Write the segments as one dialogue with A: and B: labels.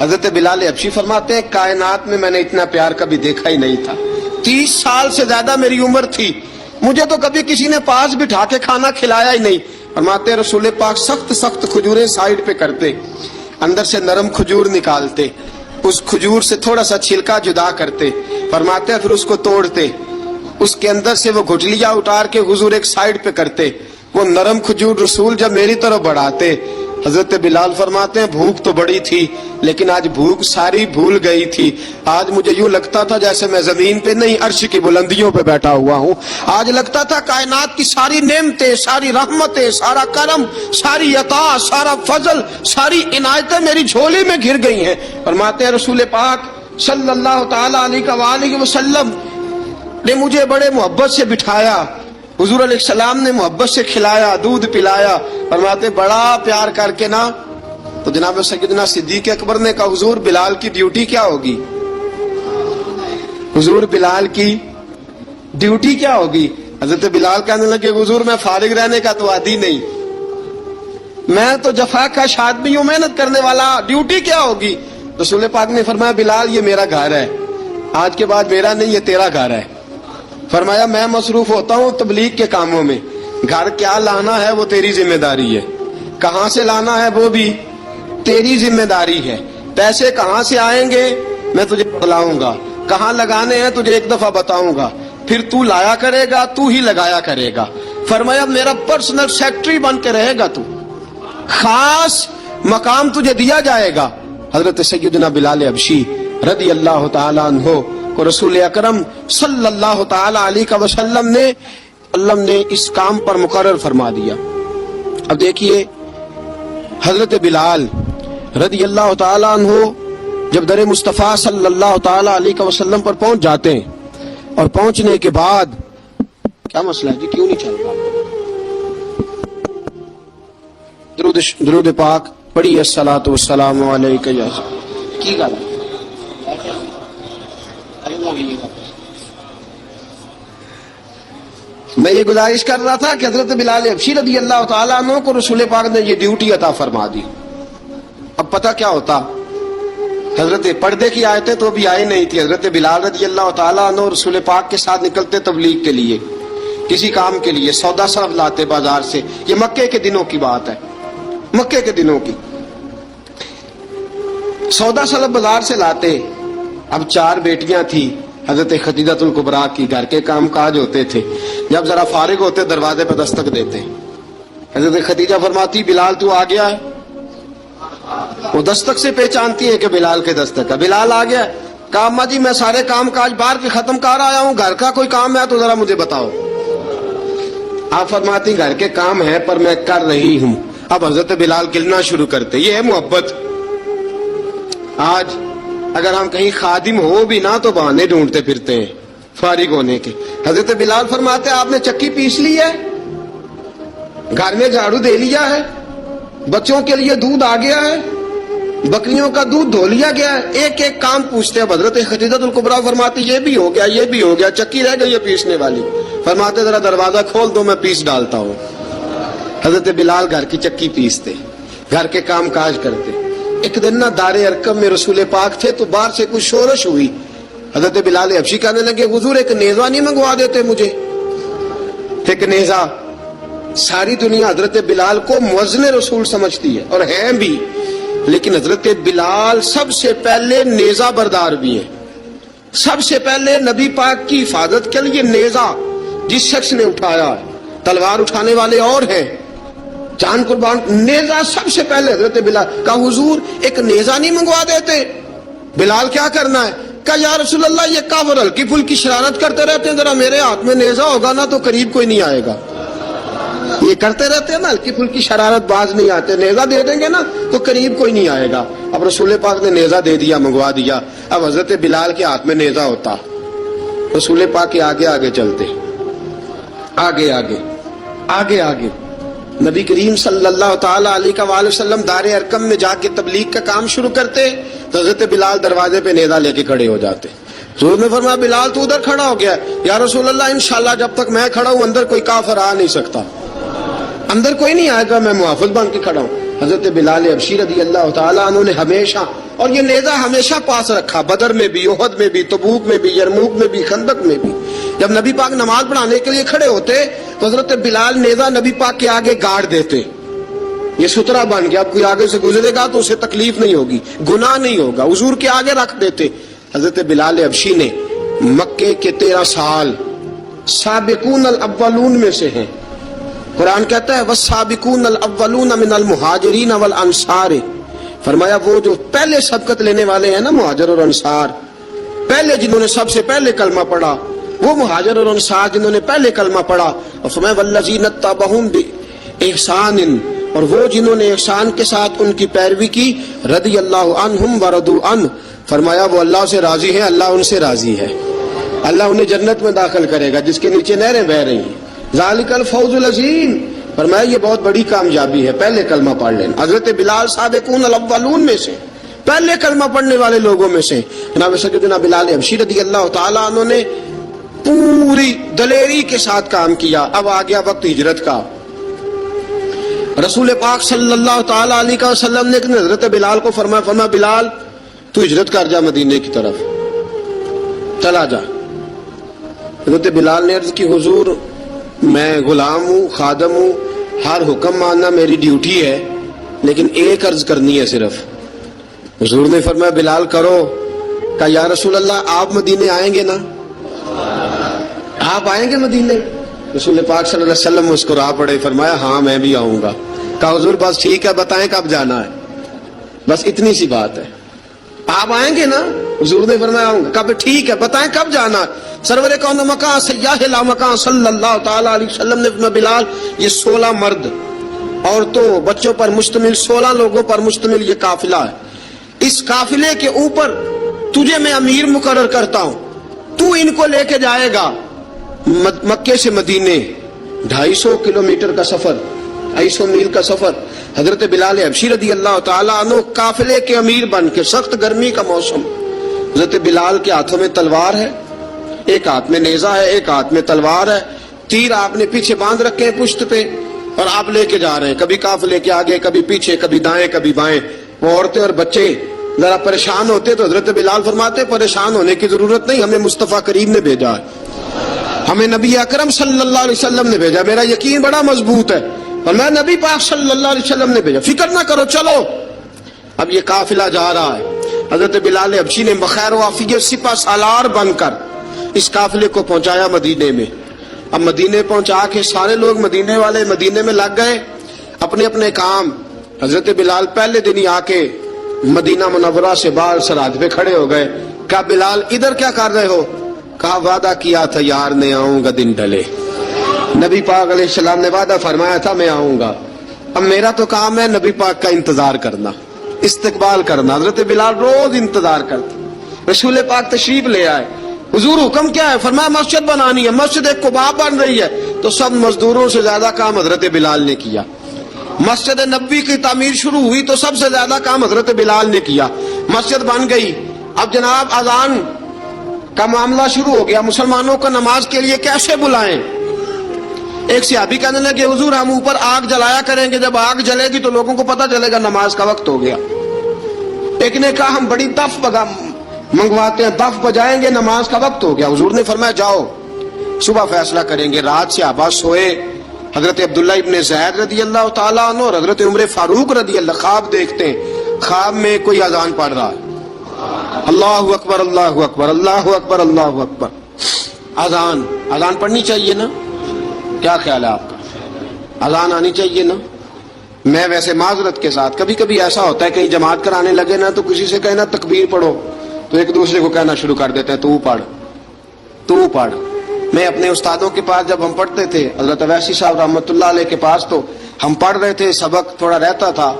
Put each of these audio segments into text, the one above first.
A: حضرت بلال حبشی فرماتے ہیں کائنات میں میں نے اتنا پیار کبھی دیکھا ہی نہیں تھا. 30 سال سے زیادہ میری عمر تھی, مجھے تو کبھی کسی نے پاس بٹھا کے کھانا کھلایا ہی نہیں. فرماتے ہیں رسول پاک سخت سخت کھجوریں سائیڈ پہ کرتے, اندر سے نرم کھجور نکالتے, اس کھجور سے تھوڑا سا چھلکا جدا کرتے, فرماتے ہیں پھر اس کو توڑتے, اس کے اندر سے وہ گھٹلیاں اتار کے حضور ایک سائیڈ پہ کرتے, وہ نرم کھجور رسول جب میری طرف بڑھاتے. حضرت بلال فرماتے ہیں بھوک تو بڑی تھی لیکن آج بھوک ساری بھول گئی تھی. آج مجھے یوں لگتا تھا جیسے میں زمین پہ نہیں عرش کی بلندیوں پہ بیٹھا ہوا ہوں. آج لگتا تھا کائنات کی ساری نعمتیں, ساری رحمتیں, سارا کرم, ساری عطا, سارا فضل, ساری عنایتیں میری جھولی میں گر گئی ہیں. فرماتے ہیں رسول پاک صلی اللہ تعالی علیہ وآلہ وسلم نے مجھے بڑے محبت سے بٹھایا, حضور علیہ السلام نے محبت سے کھلایا, دودھ پلایا. فرماتے بڑا پیار کر کے نا, تو جناب سیدنا صدیق اکبر نے کہا حضور بلال کی ڈیوٹی کیا ہوگی, حضور بلال کی ڈیوٹی کیا ہوگی. حضرت بلال کہنے لگے حضور میں فارغ رہنے کا تو عادی نہیں, میں تو جفا کا آدمی ہوں, محنت کرنے والا, ڈیوٹی کیا ہوگی. رسول پاک نے فرمایا بلال یہ میرا گھر ہے, آج کے بعد میرا نہیں یہ تیرا گھر ہے. فرمایا میں مصروف ہوتا ہوں تبلیغ کے کاموں میں, گھر کیا لانا ہے وہ تیری ذمہ داری ہے, کہاں سے لانا ہے وہ بھی تیری ذمہ داری ہے, پیسے کہاں سے آئیں گے میں تجھے بتلاؤں گا, کہاں لگانے ہیں تجھے ایک دفعہ بتاؤں گا, پھر تو لایا کرے گا, تو ہی لگایا کرے گا. فرمایا میرا پرسنل سیکرٹری بن کے رہے گا, تو خاص مقام تجھے دیا جائے گا. حضرت سیدنا بلال حبشی رضی اللہ تعالی عنہ کو رسول اکرم صلی اللہ تعالی علیہ وسلم نے اس کام پر مقرر فرما دیا. اب دیکھیے حضرت بلال رضی اللہ تعالی عنہ جب در مصطفیٰ صلی اللہ تعالی علیہ وسلم پر پہنچ جاتے ہیں, اور پہنچنے کے بعد کیا مسئلہ ہے جی, کیوں نہیں چل رہا؟ درود پاک پڑھی الصلاۃ والسلام علیک یا کی گل میں یہ گزارش کر رہا تھا کہ حضرت بلال حبشی رضی اللہ تعالیٰ عنہ کو رسول پاک نے یہ ڈیوٹی عطا فرما دی. اب پتہ کیا ہوتا, حضرت پردے کی آیتیں تو بھی آئی نہیں تھی. حضرت بلال رضی اللہ تعالیٰ عنہ رسول پاک کے ساتھ نکلتے تبلیغ کے لیے, کسی کام کے لیے, سودا صرف لاتے بازار سے. یہ مکے کے دنوں کی بات ہے, مکے کے دنوں کی. سودا صرف بازار سے لاتے. اب 4 بیٹیاں تھیں حضرت خدیجہ الکبریٰ کی, گھر کے کام کاج ہوتے تھے, جب ذرا فارغ ہوتے دروازے پہ دستک دیتے. حضرت خدیجہ فرماتی بلال تو آ گیا ہے, وہ دستک سے پہچانتی ہے کہ بلال کے دستک ہے. بلال آ گیا, کہا اماں جی میں سارے کام کاج باہر کے ختم کر آیا ہوں, گھر کا کوئی کام ہے تو ذرا مجھے بتاؤ. آپ فرماتی گھر کے کام ہے پر میں کر رہی ہوں. اب حضرت بلال گلنا شروع کرتے. یہ ہے محبت. آج اگر ہم کہیں خادم ہو بھی نہ تو بہانے ڈھونڈتے پھرتے ہیں فارغ ہونے کے. حضرت بلال فرماتے آپ نے چکی پیس لی ہے, گھر میں جھاڑو دے لیا ہے, بچوں کے لیے دودھ آ گیا ہے, بکریوں کا دودھ دھو لیا گیا ہے, ایک ایک کام پوچھتے. اب حضرت خدیجہ الکبریٰ فرماتی یہ بھی ہو گیا, یہ بھی ہو گیا, چکی رہ گئی ہے پیسنے والی. فرماتے ذرا دروازہ کھول دو میں پیس ڈالتا ہوں. حضرت بلال گھر کی چکی پیستے, گھر کے کام کاج کرتے. ایک دن نہ دار ارقم میں رسول پاک تھے تو باہر سے کچھ شورش ہوئی. حضرت بلال حبشی کہنے لگے حضور ایک نیزہ نہیں منگوا دیتے مجھے. ایک نیزہ. ساری دنیا حضرت بلال کو مؤذن رسول سمجھتی ہے اور ہیں بھی, لیکن حضرت بلال سب سے پہلے نیزہ بردار بھی ہیں. سب سے پہلے نبی پاک کی حفاظت کے لیے نیزہ جس شخص نے اٹھایا ہے, تلوار اٹھانے والے اور ہیں, جان قربان, نیزہ سب سے پہلے حضرت بلال. کہا حضور ایک نیزہ نہیں منگوا دیتے. بلال کیا کرنا ہے؟ کہا یا رسول اللہ یہ کافر ہلکی پھلکی شرارت کرتے رہتے ہیں, ذرا میرے ہاتھ میں نیزہ ہوگا نا تو قریب کوئی نہیں آئے گا. یہ کرتے رہتے ہیں نا ہلکی پھلکی شرارت, باز نہیں آتے, نیزہ دے دیں گے نا تو قریب کوئی نہیں آئے گا. اب رسول پاک نے نیزہ دے دیا, منگوا دیا. اب حضرت بلال کے ہاتھ میں نیزہ ہوتا, رسول پاک کے آگے آگے چلتے, آگے آگے آگے آگے. نبی کریم صلی اللہ تعالی علیہ وآلہ وسلم دار ارقم میں جا کے تبلیغ کا کام شروع کرتے تو حضرت بلال دروازے پہ نیزہ لے کے کھڑے ہو جاتے. حضور نے فرمایا بلال تو ادھر کھڑا ہو گیا. یا رسول اللہ انشاءاللہ جب تک میں کھڑا ہوں اندر کوئی کافر آ نہیں سکتا, اندر کوئی نہیں آئے گا, میں محافظ بن کے کھڑا ہوں. حضرت بلال حبشی رضی اللہ تعالیٰ عنہ نے ہمیشہ اور یہ نیزہ ہمیشہ پاس رکھا، بدر میں بھی، احد میں بھی، تبوک میں بھی، یرموک میں بھی، خندق میں بھی۔ جب نبی پاک نماز پڑھانے کے لیے کھڑے ہوتے تو حضرت بلال نیزہ نبی پاک کے آگے گاڑ دیتے، یہ سترا بن گیا، اب کوئی آگے سے گزرے گا تو اسے تکلیف نہیں ہوگی، گناہ نہیں ہوگا، حضور کے آگے رکھ دیتے۔ حضرت بلال حبشی نے مکے کے 13 سال سابقون الاولون میں سے ہیں۔ قرآن کہتا ہے والسابقون الاولون من المہاجرین والانصار، فرمایا وہ جو پہلے سبقت لینے والے ہیں نا مہاجر اور انصار، پہلے جنہوں نے سب سے پہلے کلمہ پڑھا، وہ مہاجر اور انصار جنہوں نے پہلے کلمہ پڑھا، اور فرمایا والذین اتبعوہم باحسان، اور وہ جنہوں نے احسان کے ساتھ ان کی پیروی کی، رضی اللہ عنہم ورضوا عنہ، فرمایا وہ اللہ سے راضی ہیں، اللہ ان سے راضی ہے، اللہ انہیں جنت میں داخل کرے گا جس کے نیچے نہریں بہ رہی ہیں۔ ذالک الفوز العظیم، فرمایا یہ بہت بڑی کامیابی ہے پہلے کلمہ پڑھ لینا۔ حضرت بلال سابقون الاولون میں سے، پہلے کلمہ پڑھنے والے لوگوں میں سے۔ جناب سیدنا بلال حبشی رضی اللہ تعالیٰ عنہ نے پوری دلیری کے ساتھ کام کیا۔ اب آ گیا وقت ہجرت کا۔ رسول پاک صلی اللہ تعالیٰ علیہ وسلم نے حضرت بلال کو فرمایا بلال تو ہجرت کر جا مدینے کی طرف، چلا جا۔ حضرت بلال نے عرض کی حضور میں غلام ہوں، خادم ہوں، ہر حکم ماننا میری ڈیوٹی ہے، لیکن ایک عرض کرنی ہے صرف۔ حضور نے فرمایا بلال کرو۔ کہا یا رسول اللہ آپ مدینے آئیں گے نا؟ آپ آئیں گے مدینے؟ رسول پاک صلی اللہ علیہ وسلم مسکرا پڑے، فرمایا ہاں میں بھی آؤں گا۔ کہا حضور بس ٹھیک ہے، بتائیں کب جانا ہے، بس اتنی سی بات ہے، آپ آئیں گے نا؟ حضور نے فرمایا آؤں گا۔ کہا ٹھیک ہے، بتائیں کب جانا ہے۔ سرور کون مکان سیاح لا مکان صلی اللہ تعالی علیہ وسلم نے فرمایا بلال یہ 16 مرد عورتوں بچوں پر مشتمل 16 لوگوں پر مشتمل یہ قافلہ ہے، اس قافلے کے اوپر تجھے میں امیر مقرر کرتا ہوں، تو ان کو لے کے جائے گا مکے سے مدینے، 250 کلومیٹر کا سفر، 250 میل کا سفر۔ حضرت بلال حبشی رضی اللہ تعالیٰ عنہ قافلے کے امیر بن کے، سخت گرمی کا موسم، حضرت بلال کے ہاتھوں میں تلوار ہے، ایک ہاتھ میں نیزہ ہے، ایک ہاتھ میں تلوار ہے، تیر آپ نے پیچھے باندھ رکھے ہیں پشت پہ، اور آپ لے کے جا رہے ہیں، کبھی قافلے کے آگے، کبھی پیچھے، کبھی دائیں کبھی بائیں۔ وہ عورتیں اور بچے ذرا پریشان ہوتے تو حضرت بلال فرماتے پریشان ہونے کی ضرورت نہیں، ہمیں مصطفیٰ کریم نے بھیجا ہے، ہمیں نبی اکرم صلی اللہ علیہ وسلم نے بھیجا، میرا یقین بڑا مضبوط ہے، اور میں نبی پاک صلی اللہ علیہ وسلم نے بھیجا، فکر نہ کرو چلو۔ اب یہ قافلہ جا رہا ہے، حضرت بلال حبشی نے بخیر و عافیت سپہ سالار بن کر اس قافلے کو پہنچایا مدینے میں۔ اب مدینے پہنچا کے سارے لوگ مدینے والے مدینے میں لگ گئے اپنے اپنے کام۔ حضرت بلال پہلے دن ہی آ کے مدینہ منورہ سے باہر سرحد پہ کھڑے ہو گئے۔ کہا بلال ادھر کیا کر رہے ہو؟ کہا وعدہ کیا تھا یار نے آؤں گا دن ڈھلے، نبی پاک علیہ السلام نے وعدہ فرمایا تھا میں آؤں گا، اب میرا تو کام ہے نبی پاک کا انتظار کرنا، استقبال کرنا۔ حضرت بلال روز انتظار کرتے، رسول پاک تشریف لے آئے، حضور حکم کیا ہے؟ فرمایا مسجد بنانی ہے، مسجد قباء بن رہی ہے، تو سب مزدوروں سے زیادہ کام حضرت بلال نے کیا۔ مسجد نبوی کی تعمیر شروع ہوئی تو سب سے زیادہ کام حضرت بلال نے کیا، مسجد بن گئی۔ اب جناب اذان کا معاملہ شروع ہو گیا، مسلمانوں کو نماز کے لیے کیسے بلائیں؟ ایک صحابی کہنے لگے حضور ہم اوپر آگ جلایا کریں گے، جب آگ جلے گی تو لوگوں کو پتہ چلے گا نماز کا وقت ہو گیا۔ ایک نے کہا ہم بڑی دف منگواتے ہیں، دف بجائیں گے، نماز کا وقت ہو گیا۔ حضور نے فرمایا جاؤ صبح فیصلہ کریں گے۔ رات سے صحابہ سوئے، حضرت عبداللہ ابن زید رضی اللہ تعالیٰ عنہ اور حضرت عمر فاروق رضی اللہ خواب دیکھتے ہیں، خواب میں کوئی اذان پڑھ رہا ہے، اللہ اکبر اللہ اکبر اللہ اکبر اللہ اکبر۔ اذان پڑھنی چاہیے نا؟ کیا خیال ہے آپ کا؟ اذان آنی چاہیے نا؟ میں ویسے معذرت کے ساتھ کبھی کبھی ایسا ہوتا ہے کہیں جماعت کرانے لگے نا تو کسی سے کہنا تکبیر پڑھو تو ایک دوسرے کو کہنا شروع کر دیتے ہیں تو پڑھ تو پڑھ۔ میں اپنے استادوں کے پاس جب ہم پڑھتے تھے، حضرت اویسی صاحب رحمۃ اللہ علیہ کے پاس، تو ہم پڑھ رہے تھے، سبق تھوڑا رہتا تھا،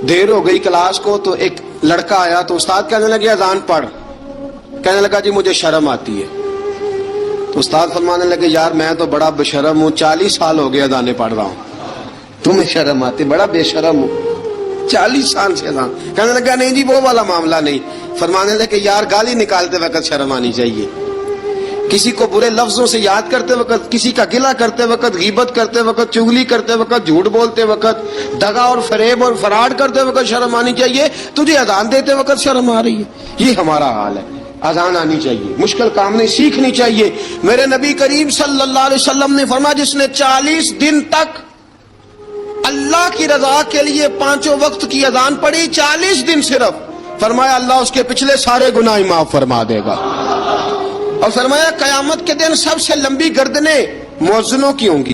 A: دیر ہو گئی کلاس کو تو ایک لڑکا آیا تو استاد کہنے لگے اذان پڑھ، کہنے لگا جی مجھے شرم آتی ہے، تو استاد فرمانے لگے یار میں تو بڑا بے شرم ہوں، 40 سال ہو گئے اذانیں پڑھ رہا ہوں، تمہیں شرم آتی؟ بڑا بے شرم ہوں، 40 سال سے اذان۔ کہنے لگا نہیں جی وہ والا معاملہ نہیں، فرمانے لگے یار گالی نکالتے وقت شرم آنی چاہیے، کسی کو برے لفظوں سے یاد کرتے وقت، کسی کا گلہ کرتے وقت، غیبت کرتے وقت، چغلی کرتے وقت، جھوٹ بولتے وقت، دغا اور فریب اور فراڈ کرتے وقت شرم آنی چاہیے. تجھے اذان دیتے وقت شرم آ رہی ہے. یہ ہمارا حال ہے. اذان آنی چاہیے، مشکل کام نہیں، سیکھنی چاہیے. میرے نبی کریم صلی اللہ علیہ وسلم نے فرمایا جس نے 40 دن تک اللہ کی رضا کے لیے 5 وقت کی اذان پڑھی، 40 دن صرف، فرمایا اللہ اس کے پچھلے سارے گناہ معاف فرما دے گا. اور فرمایا قیامت کے دن سب سے لمبی گردنیں مؤذنوں کی ہوں گی.